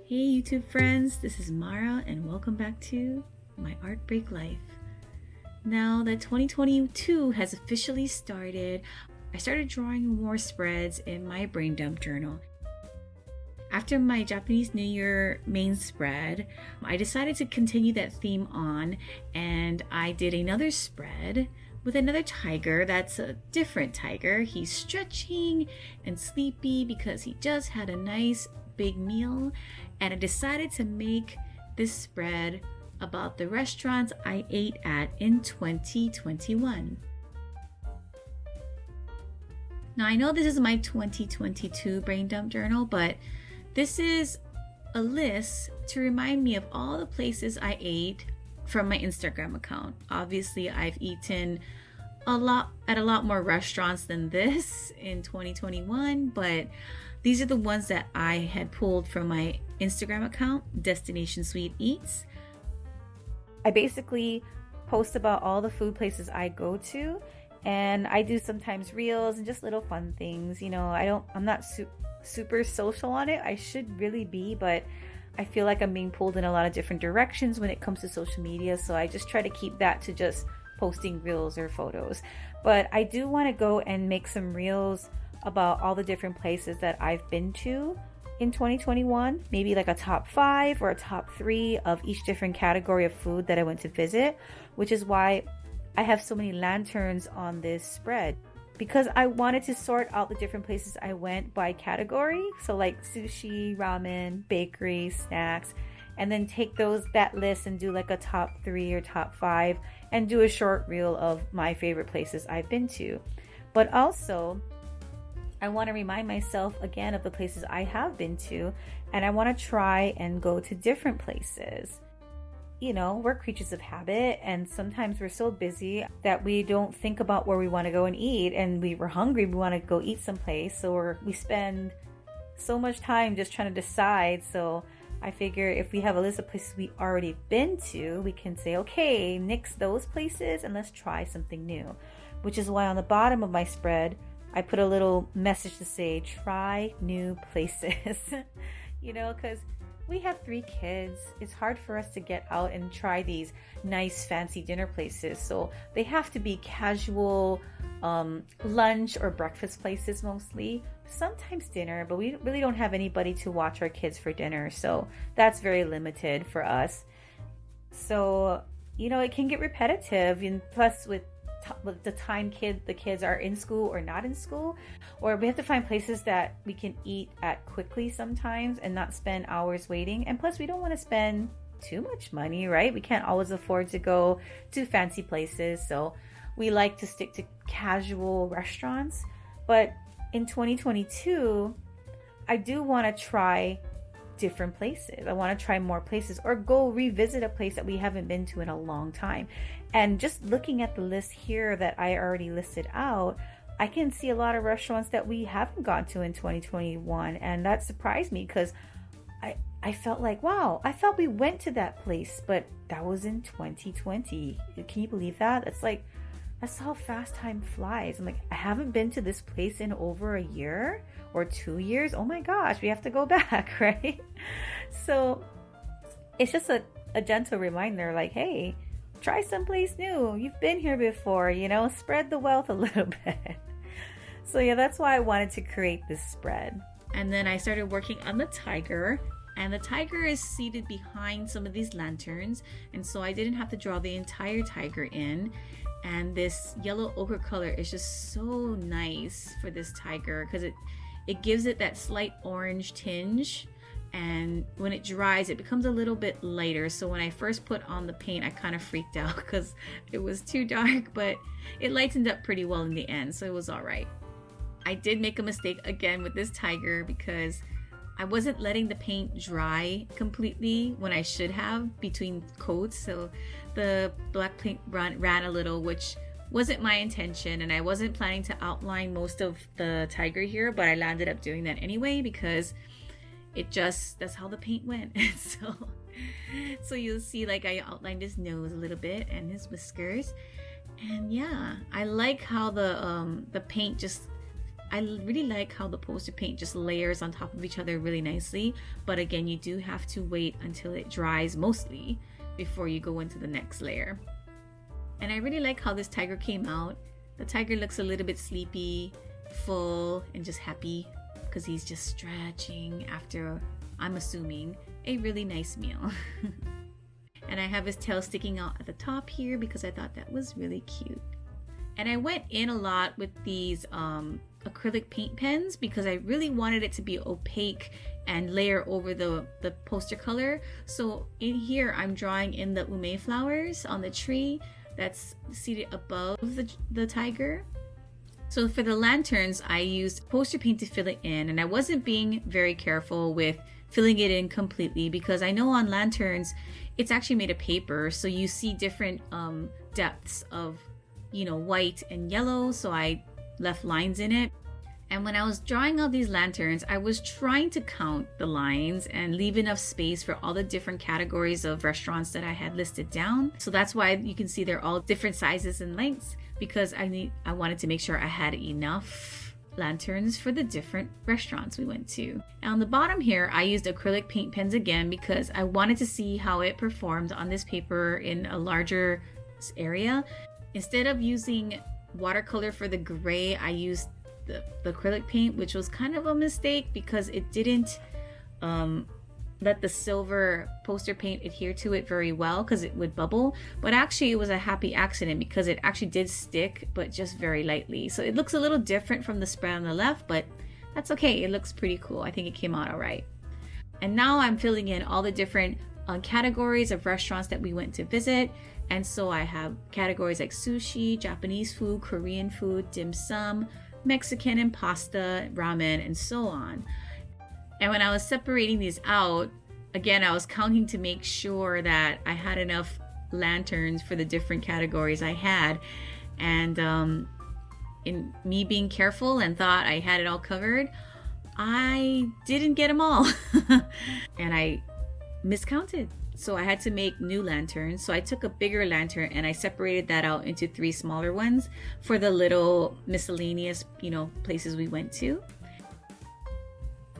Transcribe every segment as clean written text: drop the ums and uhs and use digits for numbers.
Hey YouTube friends, this is Mara and welcome back to my Art Break Life. Now that 2022 has officially started, I started drawing more spreads in my brain dump journal. After my Japanese New Year main spread, I decided to continue that theme on, and I did another spread with another tiger that's a different tiger. He's stretching and sleepy because he just had a nice big meal, and I decided to make this spread about the restaurants I ate at in 2021. Now I know this is my 2022 brain dump journal, but this is a list to remind me of all the places I ate from my Instagram account. Obviously, I've eaten at a lot more restaurants than this in 2021, but these are the ones that I had pulled from my Instagram account, Destination Sweet Eats. I basically post about all the food places I go to, and I do sometimes reels and just little fun things. You know, I'm not super social on it. I should really be, but I feel like I'm being pulled in a lot of different directions when it comes to social media, so I just try to keep that to just posting reels or photos. But I do want to go and make some reels about all the different places that I've been to in 2021, maybe like a top 5 or a top 3 of each different category of food that I went to visit, which is why I have so many lanterns on this spread, because I wanted to sort out the different places I went by category, so like sushi, ramen, bakery, snacks, and then take that list and do like a top 3 or top 5 and do a short reel of my favorite places I've been to. But also, I want to remind myself again of the places I have been to, and I want to try and go to different places. You know, we're creatures of habit, and sometimes we're so busy that we don't think about where we want to go and eat, and we're hungry, we want to go eat someplace, or we spend so much time just trying to decide. So I figure if we have a list of places we already been to, we can say, okay, nix those places and let's try something new. Which is why on the bottom of my spread, I put a little message to say, try new places. You know, because we have 3 kids. It's hard for us to get out and try these nice fancy dinner places. So they have to be casual lunch or breakfast places mostly. Sometimes dinner, but we really don't have anybody to watch our kids for dinner. So that's very limited for us. So, you know, it can get repetitive. And plus with the time the kids are in school or not in school, or we have to find places that we can eat at quickly sometimes and not spend hours waiting. And plus we don't want to spend too much money, right? We can't always afford to go to fancy places, so we like to stick to casual restaurants. But in 2022, I do want to try different places. I want to try more places, or go revisit a place that we haven't been to in a long time. And just looking at the list here that I already listed out, I can see a lot of restaurants that we haven't gone to in 2021, and that surprised me because I felt like, wow, I thought we went to that place, but that was in 2020. Can you believe that? It's like, that's how fast time flies. I'm like, I haven't been to this place in over a year or 2 years. Oh my gosh, we have to go back, right? So it's just a gentle reminder, like, hey, try someplace new. You've been here before, you know, spread the wealth a little bit. So yeah, that's why I wanted to create this spread. And then I started working on the tiger, and the tiger is seated behind some of these lanterns, and so I didn't have to draw the entire tiger in. And this yellow ochre color is just so nice for this tiger because it gives it that slight orange tinge, and when it dries it becomes a little bit lighter. So when I first put on the paint, I kind of freaked out because it was too dark, but it lightened up pretty well in the end, so it was all right. I did make a mistake again with this tiger because I wasn't letting the paint dry completely when I should have between coats, so the black paint ran a little, which wasn't my intention, and I wasn't planning to outline most of the tiger here, but I landed up doing that anyway because that's how the paint went. So you'll see, like, I outlined his nose a little bit and his whiskers, and yeah, I like how the paint just I really like how the poster paint just layers on top of each other really nicely. But again, you do have to wait until it dries mostly before you go into the next layer. And I really like how this tiger came out. The tiger looks a little bit sleepy, full, and just happy because he's just stretching after, I'm assuming, a really nice meal. And I have his tail sticking out at the top here because I thought that was really cute. And I went in a lot with these acrylic paint pens because I really wanted it to be opaque and layer over the poster color. So in here, I'm drawing in the ume flowers on the tree that's seated above the tiger. So for the lanterns, I used poster paint to fill it in, and I wasn't being very careful with filling it in completely because I know on lanterns, it's actually made of paper, so you see different depths of, white and yellow, so I left lines in it. And when I was drawing out these lanterns, I was trying to count the lines and leave enough space for all the different categories of restaurants that I had listed down. So that's why you can see they're all different sizes and lengths, because I wanted to make sure I had enough lanterns for the different restaurants we went to. And on the bottom here, I used acrylic paint pens again because I wanted to see how it performed on this paper in a larger area. Instead of using watercolor for the gray, I used the acrylic paint, which was kind of a mistake because it didn't let the silver poster paint adhere to it very well because it would bubble. But actually it was a happy accident because it actually did stick, but just very lightly. So it looks a little different from the spread on the left, but that's okay. It looks pretty cool. I think it came out all right. And now I'm filling in all the different categories of restaurants that we went to visit. And so I have categories like sushi, Japanese food, Korean food, dim sum, Mexican and pasta, ramen, and so on. And when I was separating these out, again, I was counting to make sure that I had enough lanterns for the different categories I had. And in me being careful and thought I had it all covered, I didn't get them all. And I miscounted. So I had to make new lanterns. So I took a bigger lantern and I separated that out into 3 smaller ones for the little miscellaneous, places we went to.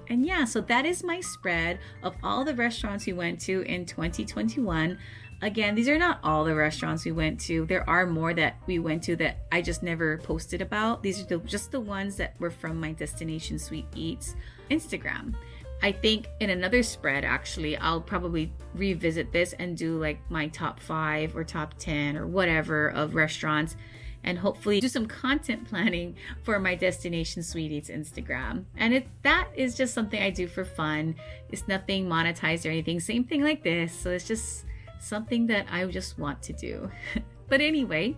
And yeah, so that is my spread of all the restaurants we went to in 2021. Again, these are not all the restaurants we went to. There are more that we went to that I just never posted about. These are just the ones that were from my Destination Sweet Eats Instagram. I think in another spread, actually, I'll probably revisit this and do like my top 5 or top 10 or whatever of restaurants, and hopefully do some content planning for my Destination Sweet Eats Instagram. And that is just something I do for fun. It's nothing monetized or anything. Same thing like this. So it's just something that I just want to do. But anyway,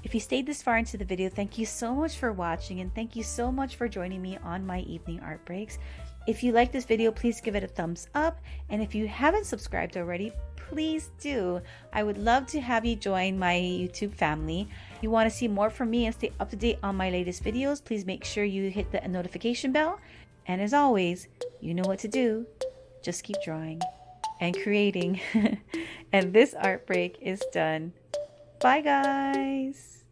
if you stayed this far into the video, thank you so much for watching, and thank you so much for joining me on my evening art breaks. If you like this video, please give it a thumbs up. And if you haven't subscribed already, please do. I would love to have you join my YouTube family. If you want to see more from me and stay up to date on my latest videos, please make sure you hit the notification bell. And as always, you know what to do. Just keep drawing and creating. And this art break is done. Bye, guys.